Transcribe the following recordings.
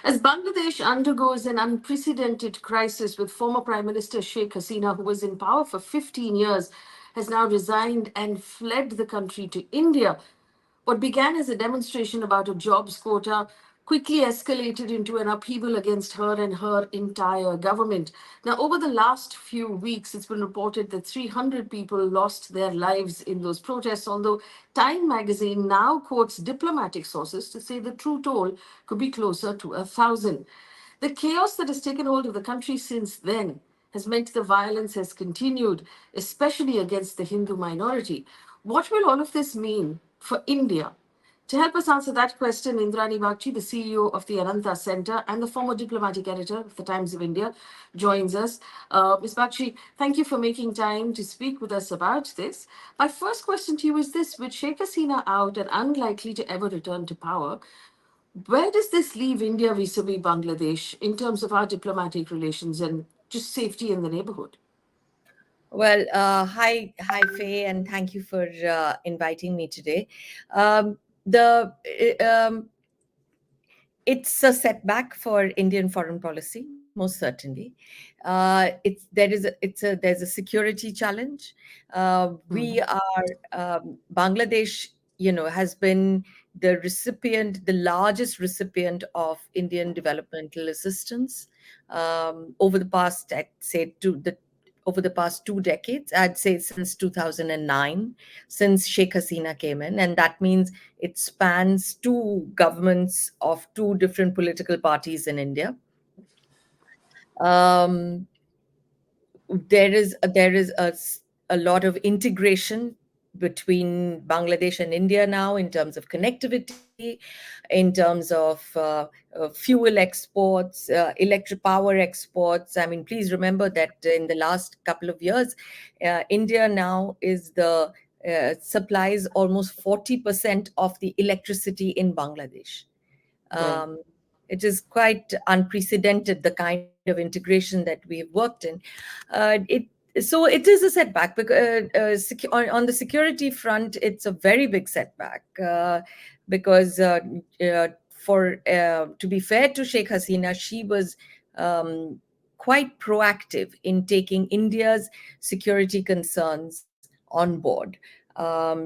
As Bangladesh undergoes an unprecedented crisis with former Prime Minister Sheikh Hasina, who was in power for 15 years, has now resigned and fled the country to India. What began as a demonstration about a jobs quota quickly escalated into an upheaval against her and her entire government. Now, over the last few weeks, it's been reported that 300 people lost their lives in those protests, although Time magazine now quotes diplomatic sources to say the true toll could be closer to 1,000. The chaos that has taken hold of the country since then has meant the violence has continued, especially against the Hindu minority. What will all of this mean for India? To help us answer that question, Indrani Bagchi, the CEO of the Ananta Center and the former diplomatic editor of the Times of India, joins us. Ms. Bagchi, thank you for making time to speak with us about this. My first question to you is this: with Sheikh Hasina out and unlikely to ever return to power, where does this leave India vis-a-vis Bangladesh in terms of our diplomatic relations and just safety in the neighborhood? Well, hi, Faye, and thank you for inviting me today. Um, the um, it's a setback for Indian foreign policy, most certainly. There's a security challenge. We Hmm. are Bangladesh, has been the largest recipient of Indian developmental assistance over the past, I'd say, over the past 2 decades. I'd say since 2009, since Sheikh Hasina came in, and that means it spans two governments of two different political parties in India. Um, there is a lot of integration between Bangladesh and India now in terms of connectivity, in terms of fuel exports, electric power exports. I mean, please remember that in the last couple of years, India now is the supplies almost 40% of the electricity in Bangladesh. Right. Um, it is quite unprecedented, the kind of integration that we have worked in. So it is a setback because on the security front, it's a very big setback because for to be fair to Sheikh Hasina, she was um, quite proactive in taking India's security concerns on board.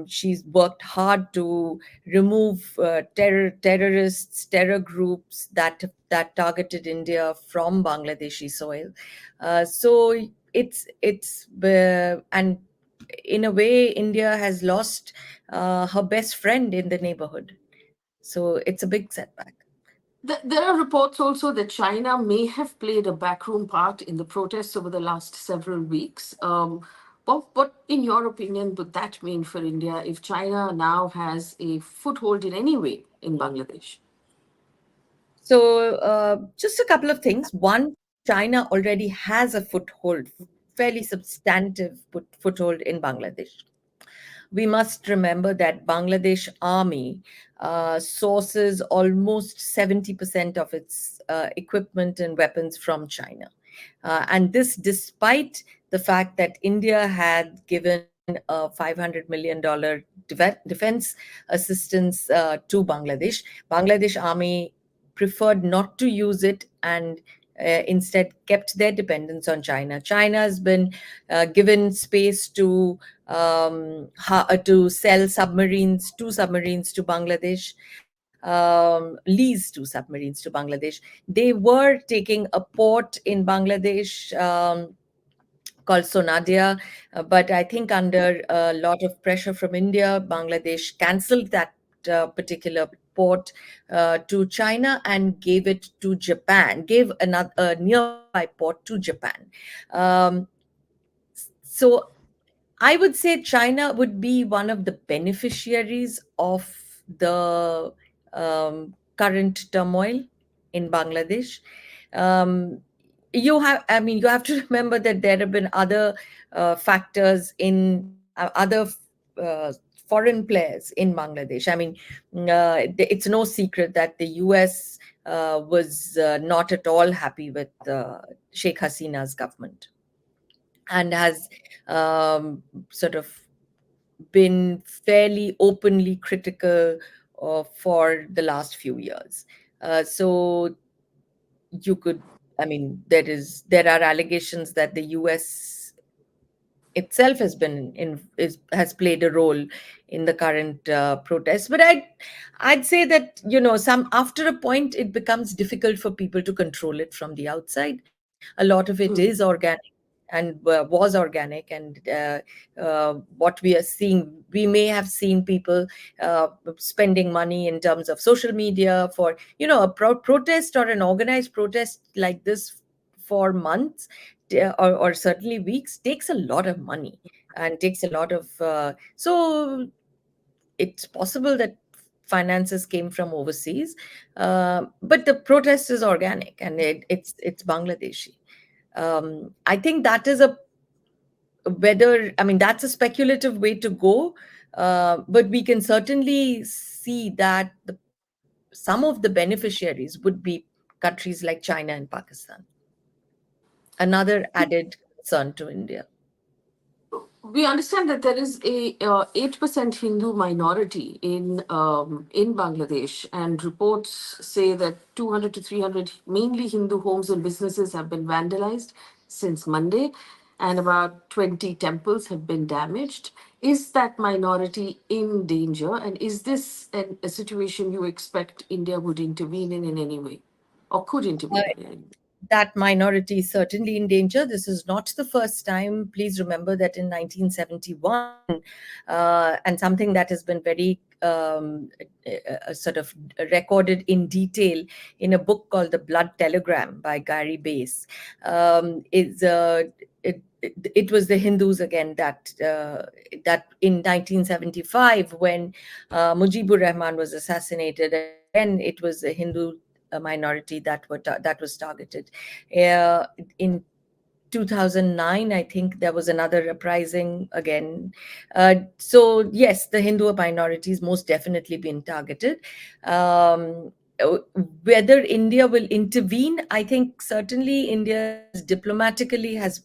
She's worked hard to remove terror groups that targeted India from Bangladeshi soil. So and in a way, India has lost her best friend in the neighborhood. So it's a big setback. There are reports also that China may have played a backroom part in the protests over the last several weeks. What, in your opinion, would that mean for India if China now has a foothold in any way in Bangladesh? So, just a couple of things. One, China already has a foothold, fairly substantive foothold in Bangladesh. We must remember that Bangladesh army sources almost 70% of its equipment and weapons from China. And this despite the fact that India had given a $500 million defense assistance to Bangladesh. Bangladesh army preferred not to use it and instead kept their dependence on China. China has been given space to sell submarines, two submarines to Bangladesh, lease two submarines to Bangladesh. They were taking a port in Bangladesh called Sonadia, but I think under a lot of pressure from India, Bangladesh cancelled that particular port to China and gave it to Japan, gave another a nearby port to Japan. Um, so I would say China would be one of the beneficiaries of the current turmoil in Bangladesh. Um, you have to remember that there have been other factors in other uh, foreign players in Bangladesh. I mean, it's no secret that the US was not at all happy with Sheikh Hasina's government and has sort of been fairly openly critical for the last few years. So you could, I mean, there are allegations that the US itself has played a role in the current protests. But I'd say that, some after a point it becomes difficult for people to control it from the outside. A lot of it is Mm. organic, and was organic, and what we are seeing, we may have seen people spending money in terms of social media for, a protest or an organized protest like this for months, or certainly weeks, takes a lot of money, and takes a lot of so it's possible that finances came from overseas, but the protest is organic, and it's Bangladeshi. I think that is a whether I mean that's a speculative way to go, but we can certainly see that some of the beneficiaries would be countries like China and Pakistan. Another added concern to India. We understand that there is a 8% Hindu minority in Bangladesh, and reports say that 200 to 300 mainly Hindu homes and businesses have been vandalized since Monday, and about 20 temples have been damaged. Is that minority in danger, and is this a situation you expect India would intervene in any way, or could Uh, intervene in any way? that minority is certainly in danger. This is not the first time. Please remember that in 1971, and something that has been very sort of recorded in detail in a book called The Blood Telegram by Gary Bass, is it was the Hindus again that in 1975, when Mujibur Rahman was assassinated, again it was the Hindu minority that was targeted. Uh, in 2009, I think there was another uprising again. So yes, the Hindu minority is most definitely been targeted. Um, uh, Whether India will intervene, I think certainly India diplomatically has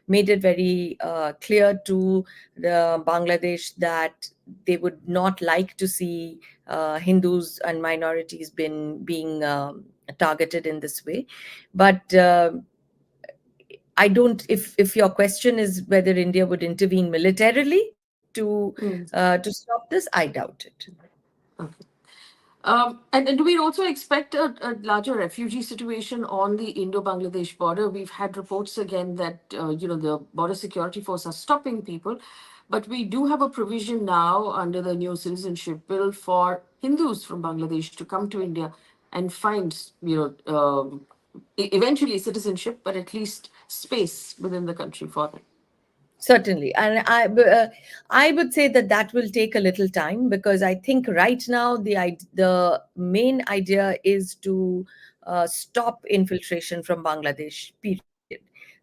made it very clear to the Bangladesh that they would not like to see Hindus and minorities being targeted in this way. But I don't. If your question is whether India would intervene militarily to stop this, I doubt it. Mm. And do we also expect a larger refugee situation on the Indo-Bangladesh border? We've had reports again that the border security force are stopping people, but we do have a provision now under the new citizenship bill for Hindus from Bangladesh to come to India and find eventually citizenship, but at least space within the country for them. Certainly, and I would say that that will take a little time, because I think right now the main idea is to stop infiltration from Bangladesh. Period.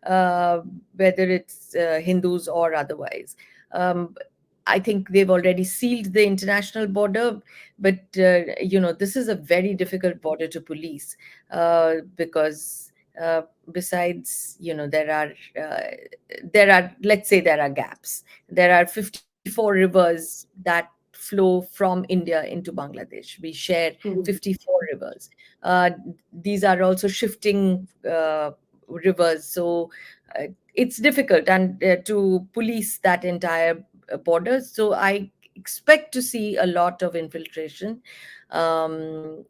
Uh, Whether it's Hindus or otherwise. Um, I think they've already sealed the international border, but this is a very difficult border to police, because besides, let's say there are gaps. There are 54 rivers that flow from India into Bangladesh. We share Mm. 54 rivers. Uh, these are also shifting rivers, so it's difficult and to police that entire border. So I expect to see a lot of infiltration. Um,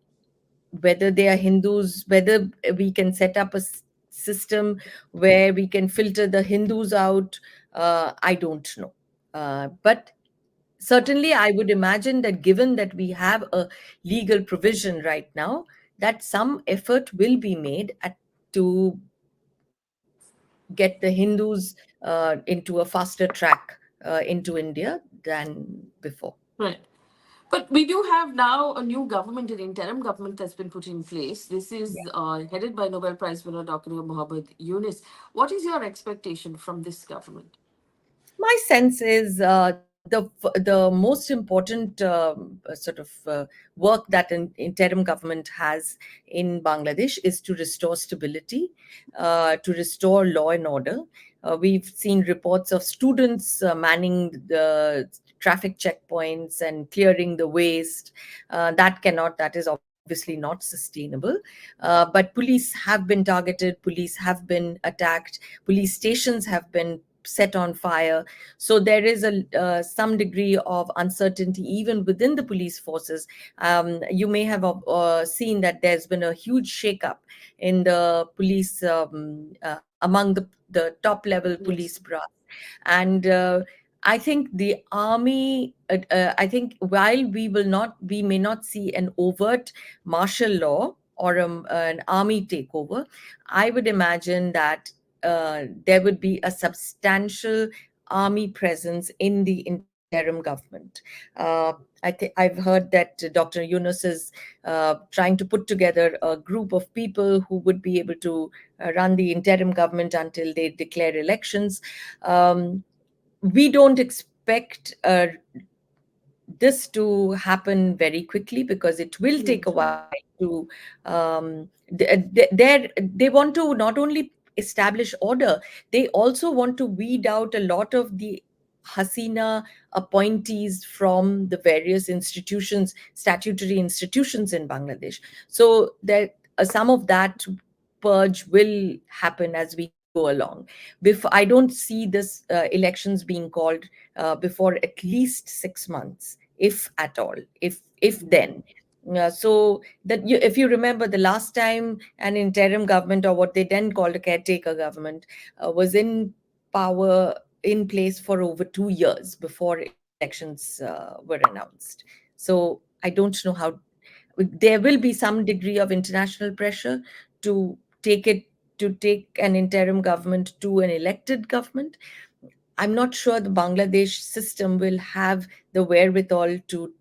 Whether they are Hindus, whether we can set up a system where we can filter the Hindus out, I don't know. But certainly, I would imagine that given that we have a legal provision right now, that some effort will be made to get the Hindus into a faster track into India than before. Right. But we do have now a new government, an interim government that's been put in place. This is headed by Nobel Prize winner Dr. Muhammad Yunus. What is your expectation from this government? My sense is the most important sort of work that an interim government has in Bangladesh is to restore stability, to restore law and order. We've seen reports of students manning the traffic checkpoints and clearing the waste. That is obviously obviously not sustainable. But police have been targeted, police have been attacked, police stations have been set on fire. So there is a some degree of uncertainty even within the police forces. You may have seen that there's been a huge shakeup in the police, among the top level police Yes. brass. And I think the army, I think while we may not see an overt martial law or an army takeover, I would imagine that there would be a substantial army presence in the interim government. Uh, I've heard that Dr. Yunus is trying to put together a group of people who would be able to run the interim government until they declare elections. Um, we don't expect this to happen very quickly because it will take a while to they want to not only establish order, they also want to weed out a lot of the Hasina appointees from the various institutions, statutory institutions in Bangladesh. So that some of that purge will happen as we go along. Before, I don't see this elections being called before at least 6 months, if at all, if then. So that if you remember, the last time an interim government, or what they then called a caretaker government, was in power, in place for over 2 years before elections were announced. So I don't know how. There will be some degree of international pressure to take it to take an interim government to an elected government. I'm not sure the Bangladesh system will have the wherewithal to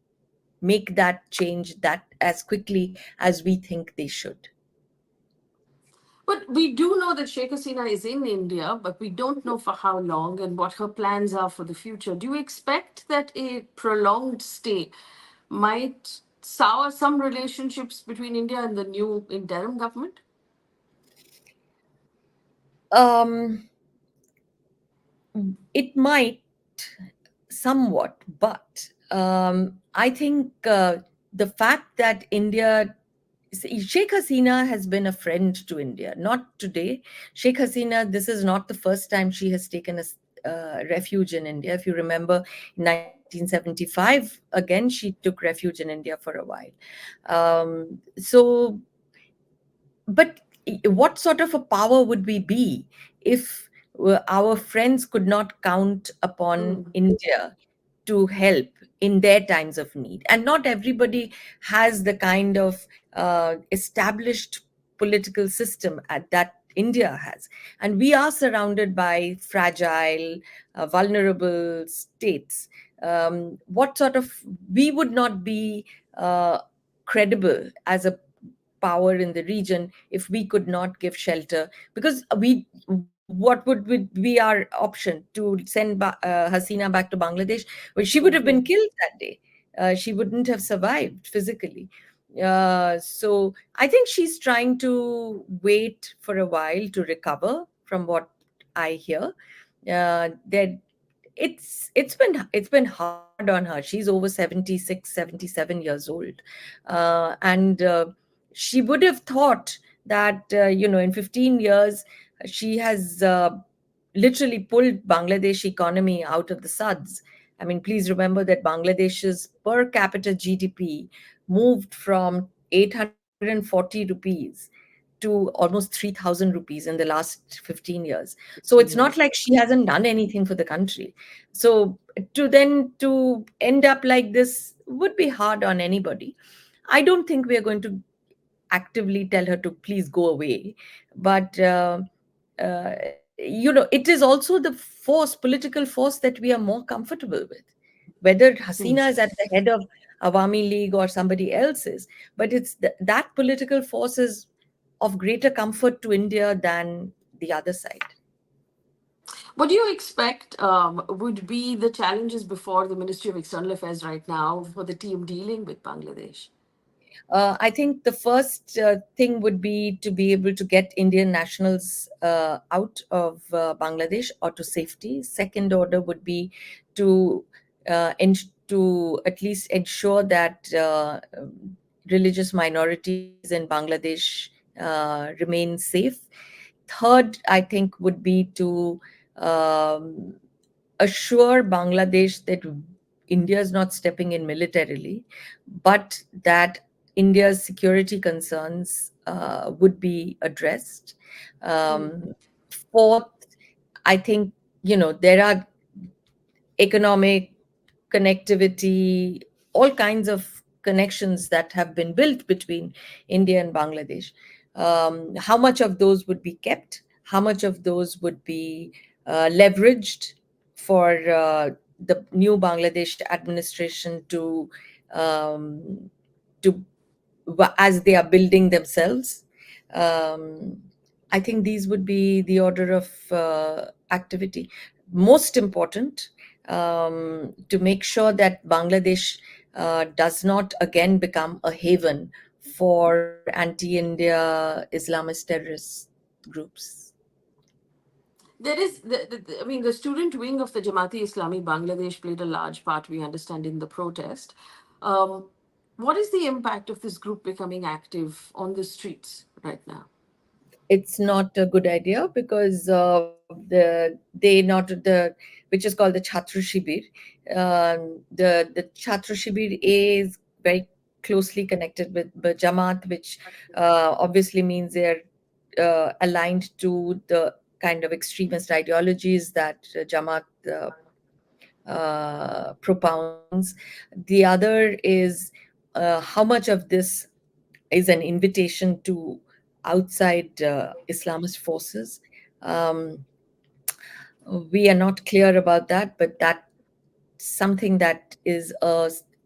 make that change that as quickly as we think they should. But we do know that Sheikh Hasina is in India, but we don't know for how long and what her plans are for the future. Do you expect that a prolonged stay might sour some relationships between India and the new interim government? Um, it might somewhat, but I think the fact that Sheikh Hasina has been a friend to India, not today. Sheikh Hasina, this is not the first time she has taken a refuge in India. If you remember, in 1975, again, she took refuge in India for a while. So but what sort of a power would we be if our friends could not count upon Mm. India to help in their times of need? And not everybody has the kind of established political system that India has. And we are surrounded by fragile, vulnerable states. What sort of, we would not be credible as a power in the region if we could not give shelter, because what would be our option? To send Hasina back to Bangladesh? Well, she would have been Mhm. killed that day. She wouldn't have survived physically. So I think she's trying to wait for a while to recover, from what I hear. That it's been hard on her. She's over 76, 77 years old. And she would have thought that in 15 years she has literally pulled Bangladesh economy out of the suds. I mean, please remember that Bangladesh's per capita GDP moved from 840 rupees to almost 3,000 rupees in the last 15 years. So it's 15 not years. like she hasn't done anything for the country. So to end up like this would be hard on anybody. I don't think we are going to actively tell her to please go away. But it is also the political force that we are more comfortable with. Whether Hasina is at the head of Awami League or somebody else is, but it's that political force is of greater comfort to India than the other side. What do you expect would be the challenges before the Ministry of External Affairs right now for the team dealing with Bangladesh? I think the first thing would be to be able to get Indian nationals out of Bangladesh or to safety. Second order would be to to at least ensure that religious minorities in Bangladesh remain safe. Third, I think, would be to um, assure Bangladesh that India is not stepping in militarily, but that India's security concerns would be addressed. Hmm. Um, Fourth, I think, there are economic connectivity, all kinds of connections that have been built between India and Bangladesh. How much of those would be kept? How much of those would be leveraged for the new Bangladesh administration um, to as they are building themselves? Um, I think these would be the order of activity. Most important, to make sure that Bangladesh does not again become a haven for anti India Islamist terrorist groups. There is, I mean, the student wing of the Jamaati Islami Bangladesh played a large part, we understand, in the protest. Um, what is the impact of this group becoming active on the streets right now? It's not a good idea because which is called the Chhatra Shibir. The Chhatra Shibir is very closely connected with the Jamaat, which obviously means they're aligned to the kind of extremist ideologies that Jamaat propounds. The other is how much of this is an invitation to outside Islamist forces. Um, we are not clear about that, but that's something that is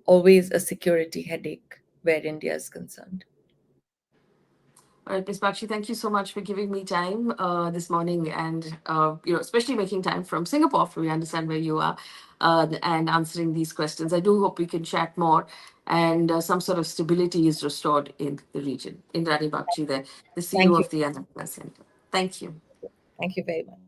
always a security headache where India is concerned. All right, Ms. Bakshi, thank you so much for giving me time this morning, and especially making time from Singapore, for we understand where you are, and answering these questions. I do hope we can chat more, and some sort of stability is restored in the region. Indrani Bagchi, there, the CEO Thank you. of the Anand Center. Thank you. Thank you very much.